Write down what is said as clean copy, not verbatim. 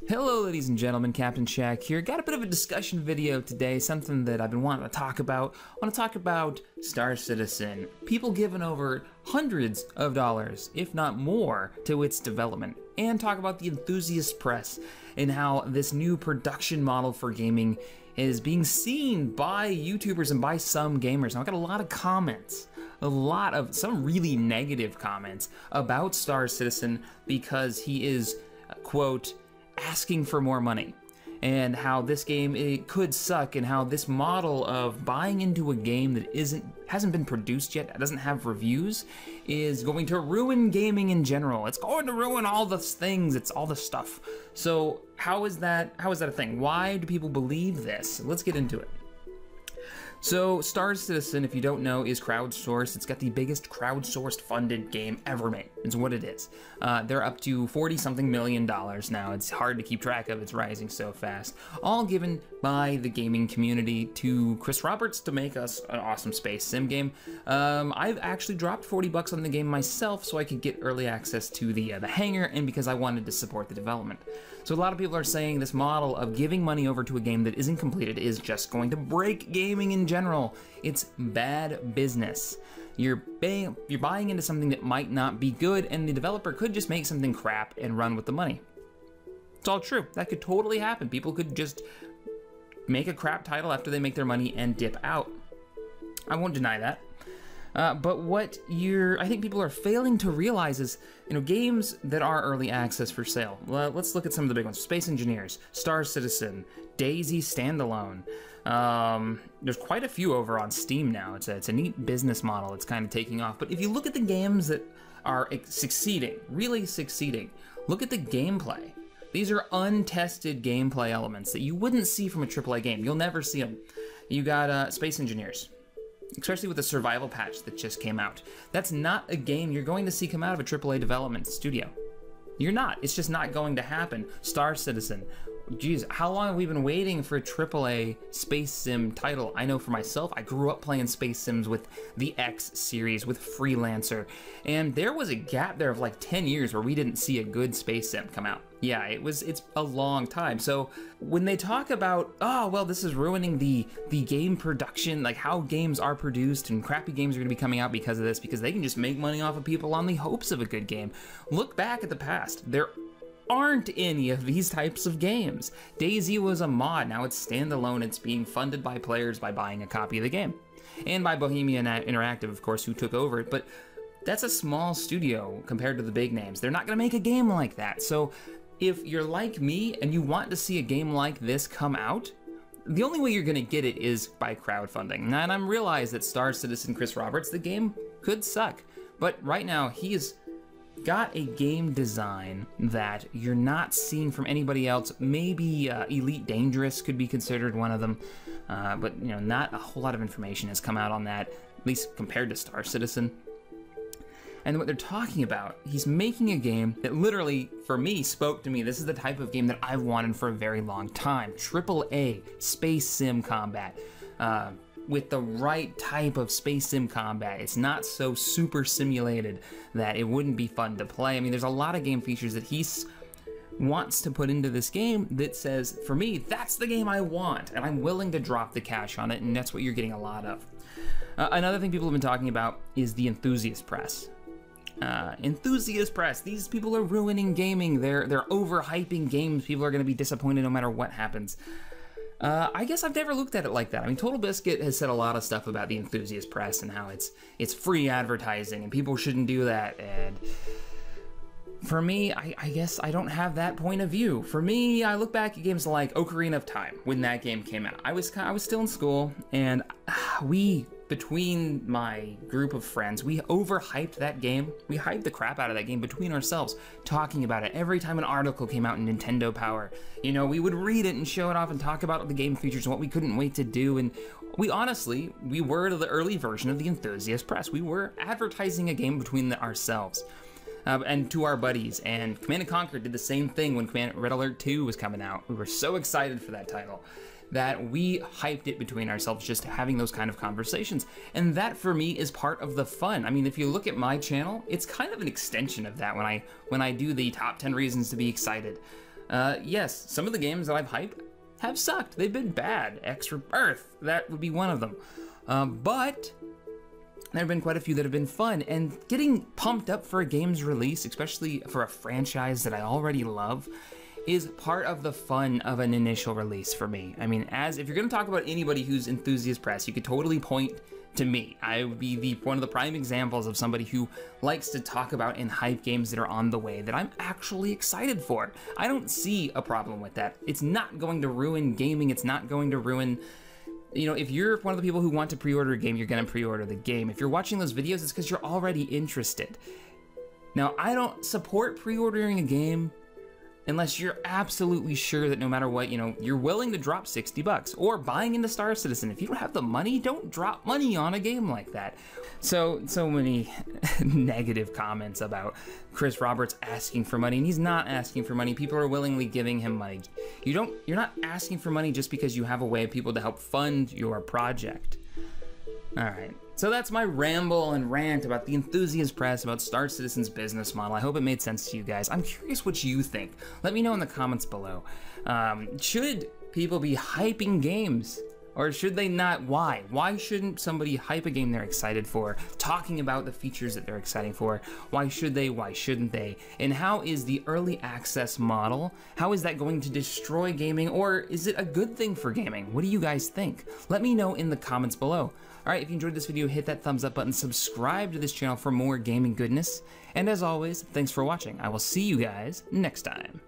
Hello ladies and gentlemen, CaptainShack here. Got a bit of a discussion video today, something that I've been wanting to talk about. I want to talk about Star Citizen. People giving over hundreds of dollars, if not more, to its development. And talk about the enthusiast press and how this new production model for gaming is being seen by YouTubers and by some gamers. Now, I've got a lot of comments. Some really negative comments about Star Citizen because he is, quote, asking for more money, and how this game it could suck, and how this model of buying into a game that hasn't been produced yet, doesn't have reviews, is going to ruin gaming in general. It's going to ruin all the things, it's all the stuff. So how is that a thing? Why do people believe this? Let's get into it. So Star Citizen, if you don't know, is crowdsourced. It's got the biggest crowdsourced funded game ever made. It's what it is. They're up to $40-something million now. It's hard to keep track of. It's rising so fast. All given by the gaming community to Chris Roberts to make us an awesome space sim game. I've actually dropped 40 bucks on the game myself so I could get early access to the hangar, and because I wanted to support the development. So a lot of people are saying this model of giving money over to a game that isn't completed is just going to break gaming in general. It's bad business. You're buying into something that might not be good, and the developer could just make something crap and run with the money. It's all true. That could totally happen. People could just make a crap title after they make their money and dip out. I won't deny that. But what I think people are failing to realize is, games that are early access for sale. Let's look at some of the big ones. Space Engineers, Star Citizen, DayZ Standalone. There's quite a few over on Steam now. It's a neat business model. It's kind of taking off. But if you look at the games that are succeeding, really succeeding, look at the gameplay. These are untested gameplay elements that you wouldn't see from a AAA game. You'll never see them. You got Space Engineers, especially with the survival patch that just came out. That's not a game you're going to see come out of a AAA development studio. You're not. It's just not going to happen. Star Citizen. Geez, how long have we been waiting for a AAA space sim title? I know for myself, I grew up playing space sims with the X series, with Freelancer, and there was a gap there of like 10 years where we didn't see a good space sim come out. Yeah, it's a long time. So when they talk about, oh, well, this is ruining the game production, like how games are produced, and crappy games are gonna be coming out because of this, because they can just make money off of people on the hopes of a good game. Look back at the past. There aren't any of these types of games. DayZ was a mod, now it's standalone. It's being funded by players by buying a copy of the game. And by Bohemian Interactive, of course, who took over it, but that's a small studio compared to the big names. They're not gonna make a game like that. So if you're like me and you want to see a game like this come out, the only way you're gonna get it is by crowdfunding. And I realize that Star Citizen Chris Roberts, the game could suck, but right now he's got a game design that you're not seeing from anybody else. Maybe Elite Dangerous could be considered one of them, but not a whole lot of information has come out on that, at least compared to Star Citizen. And what they're talking about, he's making a game that literally, for me, spoke to me. This is the type of game that I've wanted for a very long time. AAA, space sim combat. With the right type of space sim combat. It's not so super simulated that it wouldn't be fun to play. I mean, there's a lot of game features that he wants to put into this game that says, for me, that's the game I want, and I'm willing to drop the cash on it, and that's what you're getting a lot of. Another thing people have been talking about is the enthusiast press. Enthusiast press. These people are ruining gaming. They're overhyping games. People are going to be disappointed no matter what happens. I guess I've never looked at it like that. I mean, Total Biscuit has said a lot of stuff about the enthusiast press and how it's free advertising and people shouldn't do that. And for me, I guess I don't have that point of view. For me, I look back at games like Ocarina of Time when that game came out. I was still in school, and between my group of friends, we overhyped that game. We hyped the crap out of that game between ourselves, talking about it. Every time an article came out in Nintendo Power, we would read it and show it off and talk about the game features and what we couldn't wait to do. And we were the early version of the enthusiast press. We were advertising a game between ourselves. And to our buddies, and Command & Conquer did the same thing when Red Alert 2 was coming out. We were so excited for that title. that we hyped it between ourselves, just having those kind of conversations. And that for me is part of the fun. I mean, if you look at my channel, it's kind of an extension of that when I do the top 10 reasons to be excited. Yes, some of the games that I've hyped have sucked. They've been bad. Extra Earth, that would be one of them. But there have been quite a few that have been fun, and getting pumped up for a game's release, especially for a franchise that I already love, is part of the fun of an initial release for me. I mean, if you're gonna talk about anybody who's enthusiast press, you could totally point to me. I would be one of the prime examples of somebody who likes to talk about and hype games that are on the way that I'm actually excited for. I don't see a problem with that. It's not going to ruin gaming. It's not going to ruin, you know, if you're one of the people who want to pre-order a game, you're gonna pre-order the game. If you're watching those videos, it's because you're already interested. Now, I don't support pre-ordering a game unless you're absolutely sure that no matter what, you know, you're willing to drop 60 bucks, or buying into Star Citizen. If you don't have the money, don't drop money on a game like that. So many negative comments about Chris Roberts asking for money, and he's not asking for money. People are willingly giving him money. You're not asking for money just because you have a way of people to help fund your project. All right, so that's my ramble and rant about the enthusiast press, about Star Citizen's business model. I hope it made sense to you guys. I'm curious what you think. Let me know in the comments below. Should people be hyping games, or should they not? Why? Why shouldn't somebody hype a game they're excited for, talking about the features that they're excited for? Why should they? Why shouldn't they? And how is the early access model, how is that going to destroy gaming, or is it a good thing for gaming? What do you guys think? Let me know in the comments below. All right, if you enjoyed this video, hit that thumbs up button, subscribe to this channel for more gaming goodness, and as always, thanks for watching. I will see you guys next time.